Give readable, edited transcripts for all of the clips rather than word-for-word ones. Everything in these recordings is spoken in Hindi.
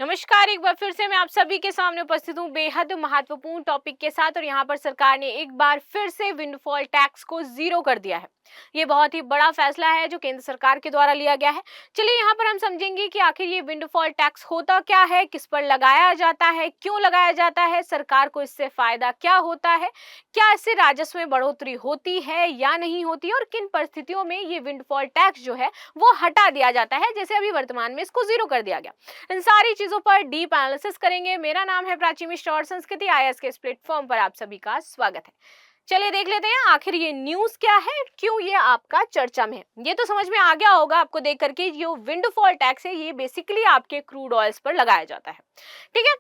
नमस्कार, एक बार फिर से मैं आप सभी के सामने उपस्थित हूँ बेहद महत्वपूर्ण टॉपिक के साथ। और यहाँ पर सरकार ने एक बार फिर से विंडफॉल टैक्स को जीरो कर दिया है। ये बहुत ही बड़ा फैसला है जो केंद्र सरकार के द्वारा लिया गया है। चलिए यहाँ पर हम समझेंगे कि आखिर ये विंडफॉल टैक्स होता क्या है, किस पर लगाया जाता है, क्यों लगाया जाता है, सरकार को इससे फायदा क्या होता है, क्या इससे राजस्व में बढ़ोतरी होती है या नहीं होती, और किन परिस्थितियों में ये विंडफॉल टैक्स जो है वो हटा दिया जाता है, जैसे अभी वर्तमान में इसको जीरो कर दिया गया। इन सारी चीजों पर डीप एनालिसिस करेंगे। मेरा नाम है प्राची मिश्रा और संस्कृति आईएएस के इस प्लेटफॉर्म पर आप सभी का स्वागत है। चलिए देख लेते हैं आखिर ये न्यूज क्या है, क्यों ये आपका चर्चा में है। ये तो समझ में आ गया होगा आपको देख करके, जो विंडफॉल टैक्स है ये बेसिकली आपके क्रूड ऑयल्स पर लगाया जाता है। ठीक है,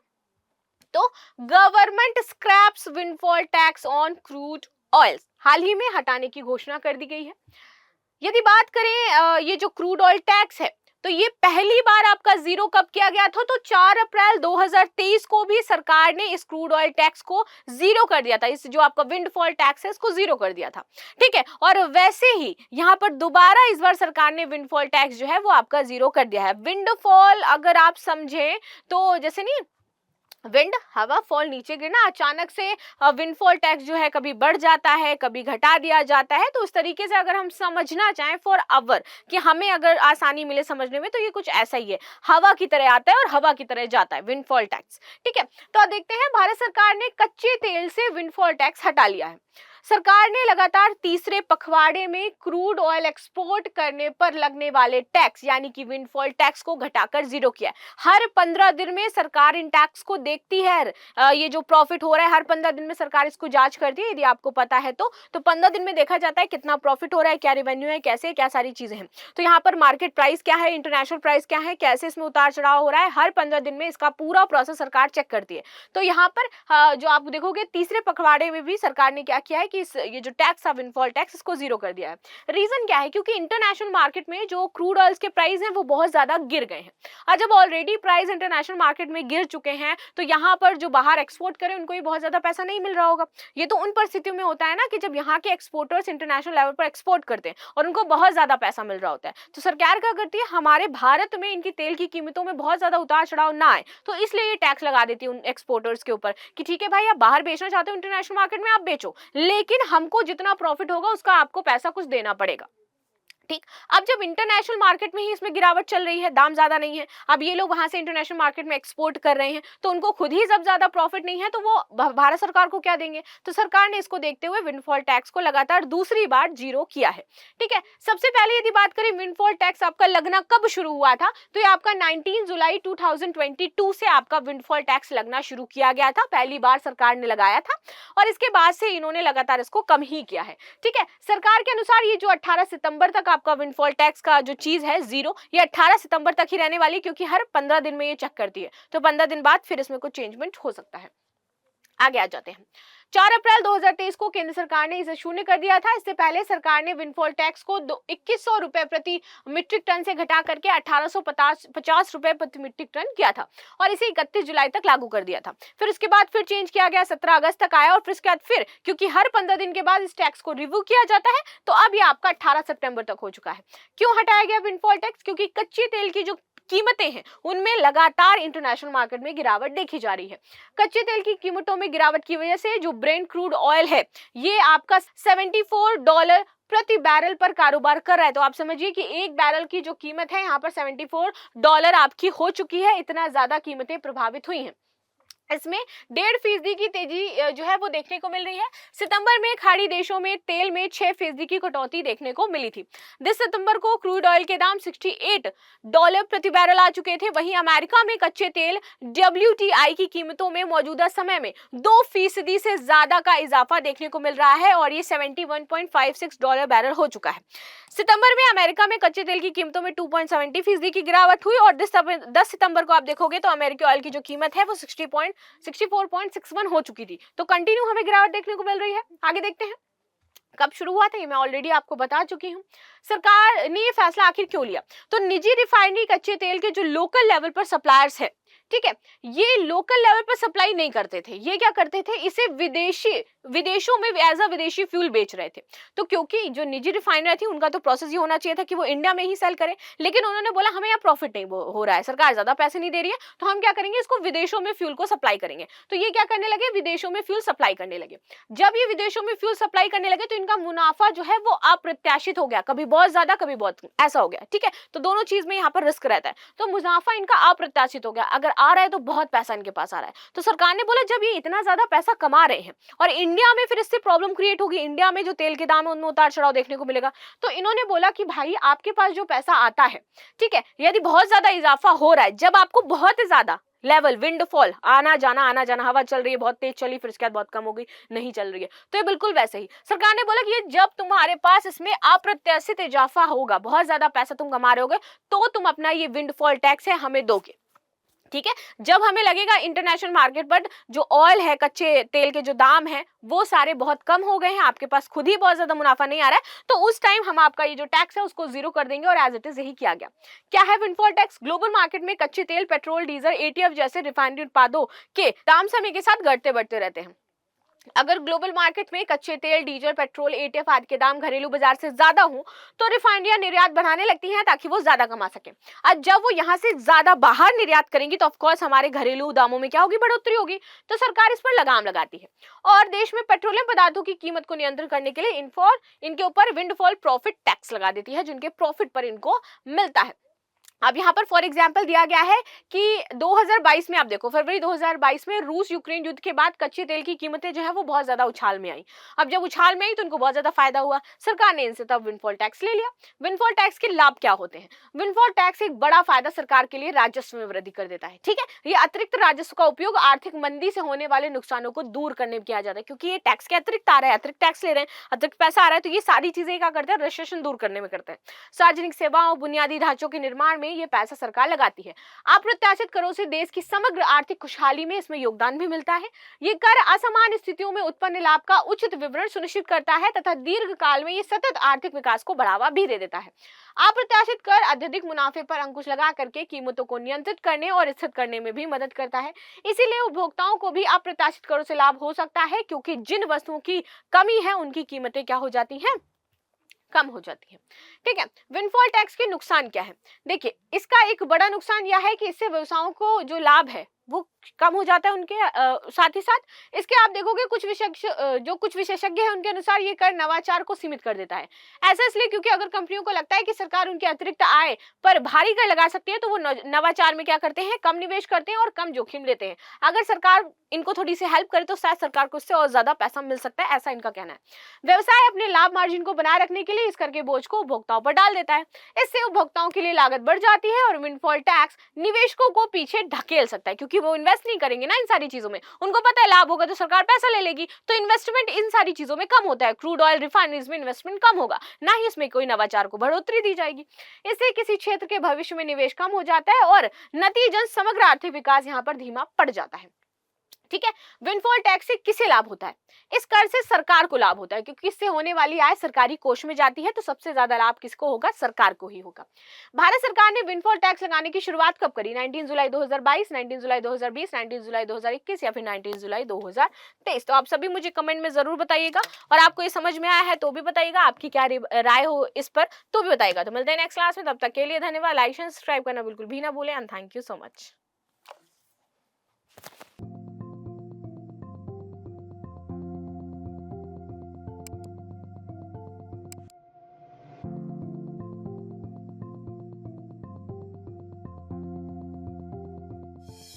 तो government scraps windfall tax on crude oils हाल ही में हटाने की घोषणा कर दी गई है। यदि बात करें ये जो क्रूड ऑयल टैक्स है, तो ये पहली बार आपका जीरो कब किया गया था, तो 4 अप्रैल 2023 को भी सरकार ने इस क्रूड ऑयल टैक्स को जीरो कर दिया था। इस जो आपका विंडफॉल टैक्स है इसको जीरो कर दिया था। ठीक है, और वैसे ही यहाँ पर दोबारा इस बार सरकार ने विंडफॉल टैक्स जो है वो आपका जीरो कर दिया है। विंडफॉल अगर आप समझें तो जैसे नहीं, विंड हवा, फॉल नीचे गिरना, अचानक से विंडफॉल टैक्स जो है कभी बढ़ जाता है कभी घटा दिया जाता है। तो उस तरीके से अगर हम समझना चाहें फॉर अवर कि हमें अगर आसानी मिले समझने में, तो ये कुछ ऐसा ही है, हवा की तरह आता है और हवा की तरह जाता है विंडफॉल टैक्स। ठीक है, तो देखते हैं भारत सरकार ने कच्चे तेल से विंडफॉल टैक्स हटा लिया है। सरकार ने लगातार तीसरे पखवाड़े में क्रूड ऑयल एक्सपोर्ट करने पर लगने वाले टैक्स यानी कि विंडफॉल टैक्स को घटाकर जीरो किया है। हर 15 दिन में सरकार इन टैक्स को देखती है। ये जो प्रॉफिट हो रहा है हर 15 दिन में सरकार इसको जांच करती है। यदि आपको पता है तो 15 दिन में देखा जाता है कितना प्रॉफिट हो रहा है, क्या रेवेन्यू है, कैसे क्या सारी चीजें हैं। तो यहाँ पर मार्केट प्राइस क्या है, इंटरनेशनल प्राइस क्या है, कैसे इसमें उतार चढ़ाव हो रहा है, हर 15 दिन में इसका पूरा प्रोसेस सरकार चेक करती है। तो यहाँ पर जो आप देखोगे तीसरे पखवाड़े में भी सरकार ने क्या किया है कि ये जो टैक्स था विंडफॉल टैक्स इसको जीरो कर दिया है। रीजन क्या है, क्योंकि इंटरनेशनल मार्केट में जो क्रूड ऑयल्स के प्राइस हैं वो बहुत ज्यादा गिर गए हैं। और जब ऑलरेडी प्राइस इंटरनेशनल मार्केट में गिर चुके हैं तो यहाँ पर जो बाहर एक्सपोर्ट करें उनको भी बहुत ज्यादा पैसा नहीं मिल रहा होगा। ये तो उन परिस्थितियों में होता है ना कि जब यहाँ के एक्सपोर्टर्स इंटरनेशनल लेवल पर एक्सपोर्ट करते हैं और उनको बहुत ज्यादा पैसा मिल रहा होता है, तो सरकार क्या करती है, हमारे भारत में इनकी तेल की कीमतों में बहुत ज्यादा उतार चढ़ाव ना आए, तो इसलिए ये टैक्स लगा देती है उन एक्सपोर्टर्स के ऊपर कि ठीक है भाई, आप बाहर बेचना चाहते हो इंटरनेशनल मार्केट में आप बेचो, लेकिन हमको जितना प्रॉफिट होगा उसका आपको पैसा कुछ देना पड़ेगा। ठीक, अब जब इंटरनेशनल मार्केट में ही इसमें गिरावट चल रही है, दाम ज्यादा नहीं है, अब ये लोग वहां से इंटरनेशनल मार्केट में एक्सपोर्ट कर रहे हैं, तो उनको खुद ही जब ज्यादा प्रॉफिट नहीं है तो वो भारत सरकार को क्या देंगे। तो सरकार ने इसको देखते हुए विंडफॉल टैक्स को लगातार दूसरी बार जीरो किया है। ठीक है, सबसे पहले यदि बात करें विंडफॉल टैक्स आपका लगना कब शुरू हुआ था, तो ये आपका 19 जुलाई 2022 से आपका विंडफॉल टैक्स लगना शुरू किया गया था। पहली बार सरकार ने लगाया था और इसके बाद से इन्होंने लगातार इसको कम ही किया है। ठीक है, सरकार के अनुसार ये जो 18 सितंबर तक आपका विंडफॉल टैक्स का जो चीज है जीरो, ये 18 सितंबर तक ही रहने वाली, क्योंकि हर 15 दिन में ये चेक करती है, तो 15 दिन बाद फिर इसमें कुछ चेंजमेंट हो सकता है। आगे आ जाते हैं। 4 अप्रैल 2023 को केंद्र सरकार ने इसे शून्य कर दिया था। इससे पहले सरकार ने विंडफॉल टैक्स को 2100 रुपए प्रति मीट्रिक टन से घटा करके 1850 रुपए प्रति मीट्रिक टन किया था और इसे 31 जुलाई तक लागू कर दिया था। फिर उसके बाद फिर चेंज किया गया, 17 अगस्त तक आया और फिर उसके बाद फिर क्योंकि हर 15 दिन के बाद इस टैक्स को रिव्यू किया जाता है, तो अब ये आपका 18 सितंबर तक हो चुका है। क्यों हटाया गया विंडफॉल टैक्स, क्योंकि कच्चे तेल की जो कीमतें हैं उनमें लगातार इंटरनेशनल मार्केट में गिरावट देखी जा रही है। कच्चे तेल की कीमतों में गिरावट की वजह से जो ब्रेंट क्रूड ऑयल है ये आपका $74 प्रति बैरल पर कारोबार कर रहा है। तो आप समझिए कि एक बैरल की जो कीमत है यहाँ पर $74 आपकी हो चुकी है। इतना ज्यादा कीमतें प्रभावित हुई हैं। इसमें 1.5% की तेजी जो है वो देखने को मिल रही है। सितंबर में खाड़ी देशों में तेल में 6% की कटौती देखने को मिली थी। 10 सितंबर को क्रूड ऑयल के दाम $68 प्रति बैरल आ चुके थे। वहीं अमेरिका में कच्चे तेल WTI की कीमतों में मौजूदा समय में 2% से ज्यादा का इजाफा देखने को मिल रहा है और ये $71.56 बैरल हो चुका है। सितंबर में अमेरिका में कच्चे तेल की कीमतों में 2.70% की गिरावट हुई और 10 सितंबर को आप देखोगे तो अमेरिकी ऑयल की जो कीमत है वो 64.61 हो चुकी थी। तो कंटिन्यू हमें गिरावट देखने को मिल रही है। आगे देखते हैं कब शुरू हुआ था, ये मैं ऑलरेडी आपको बता चुकी हूँ। सरकार ने ये फैसला आखिर क्यों लिया, तो निजी रिफाइनरी कच्चे तेल के जो लोकल लेवल पर सप्लायर्स है, ठीक है, ये लोकल लेवल पर सप्लाई नहीं करते थे। ये क्या करते थे, इसे विदेशी विदेशों में एज अ विदेशी फ्यूल बेच रहे थे। तो क्योंकि जो निजी रिफाइनरी थी उनका तो प्रोसेस ये होना चाहिए था कि वो इंडिया में ही सेल करें, लेकिन उन्होंने बोला हमें यहाँ प्रॉफिट नहीं हो रहा है, सरकार ज्यादा पैसे नहीं दे रही है, तो हम क्या करेंगे, इसको विदेशों में फ्यूल को सप्लाई करेंगे। तो ये क्या करने लगे, विदेशों में फ्यूल सप्लाई करने लगे। जब ये विदेशों में फ्यूल सप्लाई करने लगे तो इनका मुनाफा जो है वो अप्रत्याशित हो गया, कभी बहुत ज्यादा कभी बहुत ऐसा हो गया, ठीक है। तो दोनों चीज में यहाँ पर रिस्क रहता है, तो मुनाफा इनका अप्रत्याशित हो गया, अगर आ रहा है तो बहुत पैसा इनके पास आ रहा है। तो सरकार ने बोला जब ये इतना ज्यादा पैसा कमा रहे हैं और इंडिया में फिर इससे प्रॉब्लम क्रिएट होगी, इंडिया में जो तेल के दाम है उनमें उतार चढ़ाव देखने को मिलेगा, तो इन्होंने बोला कि भाई आपके पास जो पैसा आता है, ठीक है, यदि बहुत ज्यादा इजाफा हो रहा है, जब आपको बहुत ज्यादा लेवल विंडफॉल आना जाना हवा चल रही है, बहुत तेज चली, फिर उसके बाद बहुत कम हो गई, नहीं चल रही है, तो ये बिल्कुल वैसे ही सरकार ने बोला कि ये जब तुम्हारे पास इसमें अप्रत्याशित इजाफा होगा, बहुत ज्यादा पैसा तुम कमा रहे होगे, तो तुम अपना ये विंडफॉल टैक्स है हमें दोगे, ठीक है। जब हमें लगेगा इंटरनेशनल मार्केट पर जो ऑयल है, कच्चे तेल के जो दाम है वो सारे बहुत कम हो गए हैं, आपके पास खुद ही बहुत ज्यादा मुनाफा नहीं आ रहा है, तो उस टाइम हम आपका ये जो टैक्स है उसको जीरो कर देंगे, और एज इट इज यही किया गया। क्या है विंडफॉल टैक्स? ग्लोबल मार्केट में कच्चे तेल, पेट्रोल, डीजल, एटीएफ जैसे रिफाइनरी उत्पादों के दाम समय के साथ घटते बढ़ते रहते हैं। अगर ग्लोबल मार्केट में कच्चे तेल, डीजल, पेट्रोल, एटीएफ आदि के दाम घरेलू बाजार से ज्यादा हो तो रिफाइनरियां निर्यात बढ़ाने लगती हैं ताकि वो ज्यादा कमा सके। अब जब वो यहाँ से ज्यादा बाहर निर्यात करेंगी तो ऑफकोर्स हमारे घरेलू दामों में क्या होगी, बढ़ोतरी होगी, तो सरकार इस पर लगाम लगाती है और देश में पेट्रोलियम पदार्थों की कीमत को नियंत्रित करने के लिए इनके ऊपर विंडफॉल प्रॉफिट टैक्स लगा देती है, जिनके प्रॉफिट पर इनको मिलता है। अब यहाँ पर फॉर एग्जाम्पल दिया गया है कि 2022 में आप देखो, फरवरी 2022 में रूस यूक्रेन युद्ध के बाद कच्चे तेल की कीमतें जो है वो बहुत ज्यादा उछाल में आई। अब जब उछाल में आई तो उनको बहुत ज्यादा फायदा हुआ, सरकार ने इनसे तब विंडफॉल टैक्स ले लिया। विंडफॉल टैक्स के लाभ क्या होते हैं? विंडफॉल टैक्स एक बड़ा फायदा सरकार के लिए राजस्व में वृद्धि कर देता है, ठीक है। ये अतिरिक्त राजस्व का उपयोग आर्थिक मंदी से होने वाले नुकसानों को दूर करने में किया जाता है, क्योंकि ये टैक्स के अतिरिक्त आ रहा है, अतिरिक्त टैक्स ले रहे हैं, अतिरिक्त पैसा आ रहा है, तो ये सारी चीजें क्या करते हैं, रेस्ट्रिक्शन दूर करने में करते हैं। सार्वजनिक सेवाओं, बुनियादी ढांचों के निर्माण में ये पैसा सरकार लगाती है। अप्रत्याशित करों से देश की समग्र आर्थिक खुशहाली में इसमें योगदान भी मिलता है। ये कर असामान्य स्थितियों में उत्पन्न लाभ का उचित विवरण सुनिश्चित करता है तथा दीर्घ काल में ये सतत आर्थिक विकास को बढ़ावा भी दे देता है। अप्रत्याशित कर अत्यधिक मुनाफे पर अंकुश लगा करके कीमतों को नियंत्रित करने और स्थिर करने में भी मदद करता है। इसीलिए उपभोक्ताओं को भी अप्रत्याशित करों से लाभ हो सकता है, क्योंकि जिन वस्तुओं की कमी है उनकी कीमतें क्या हो जाती हैं, कम हो जाती है, ठीक है। विंडफॉल टैक्स के नुकसान क्या है? देखिए, इसका एक बड़ा नुकसान यह है कि इससे व्यवसायों को जो लाभ है वो कम हो जाता है उनके, साथ ही साथ इसके आप देखोगे कुछ विशेषज्ञ हैं उनके अनुसार ये कर नवाचार को सीमित कर देता है। ऐसा इसलिए क्योंकि अगर कंपनियों को लगता है कि सरकार उनके अतिरिक्त आय पर भारी कर लगा सकती है तो वो नवाचार में क्या करते हैं, कम निवेश करते हैं और कम जोखिम लेते हैं। अगर सरकार इनको थोड़ी सी हेल्प करे तो शायद सरकार को इससे और ज्यादा पैसा मिल सकता है, ऐसा इनका कहना है। व्यवसाय अपने लाभ मार्जिन को बनाए रखने के लिए इस कर के बोझ को उपभोक्ताओं पर डाल देता है। इससे उपभोक्ताओं के लिए लागत बढ़ जाती है और विंडफॉल टैक्स निवेशकों को पीछे ढकेल सकता है, क्योंकि वो इन्वेस्ट नहीं करेंगे ना इन सारी चीजों में, उनको पता है लाभ होगा तो सरकार पैसा ले लेगी, तो इन्वेस्टमेंट इन सारी चीजों में कम होता है। क्रूड ऑयल रिफाइनरीज में इन्वेस्टमेंट कम होगा, ना ही इसमें कोई नवाचार को बढ़ोतरी दी जाएगी। इससे किसी क्षेत्र के भविष्य में निवेश कम हो जाता है और नतीजतन समग्र आर्थिक विकास यहाँ पर धीमा पड़ जाता है, ठीक है। विंडफॉल टैक्स से किसे लाभ होता है? इस कर से सरकार को लाभ होता है, क्योंकि इससे होने वाली आय सरकारी कोष में जाती है, तो सबसे ज्यादा लाभ किसको होगा? सरकार को ही होगा। भारत सरकार ने विंडफॉल टैक्स लगाने की शुरुआत कब करी? 19 जुलाई 2022, 19 जुलाई 2020, 19 जुलाई 2021 या फिर 19 जुलाई 2023? तो आप सभी मुझे कमेंट में जरूर बताइएगा, और आपको ये समझ में आया है तो भी बताइएगा, आपकी क्या राय हो इस पर तो भी बताइएगा। तो मिलते हैं नेक्स्ट क्लास में, तब तक के लिए धन्यवाद। लाइक एंड सब्सक्राइब करना बिल्कुल भी ना भूलें, and thank you so much.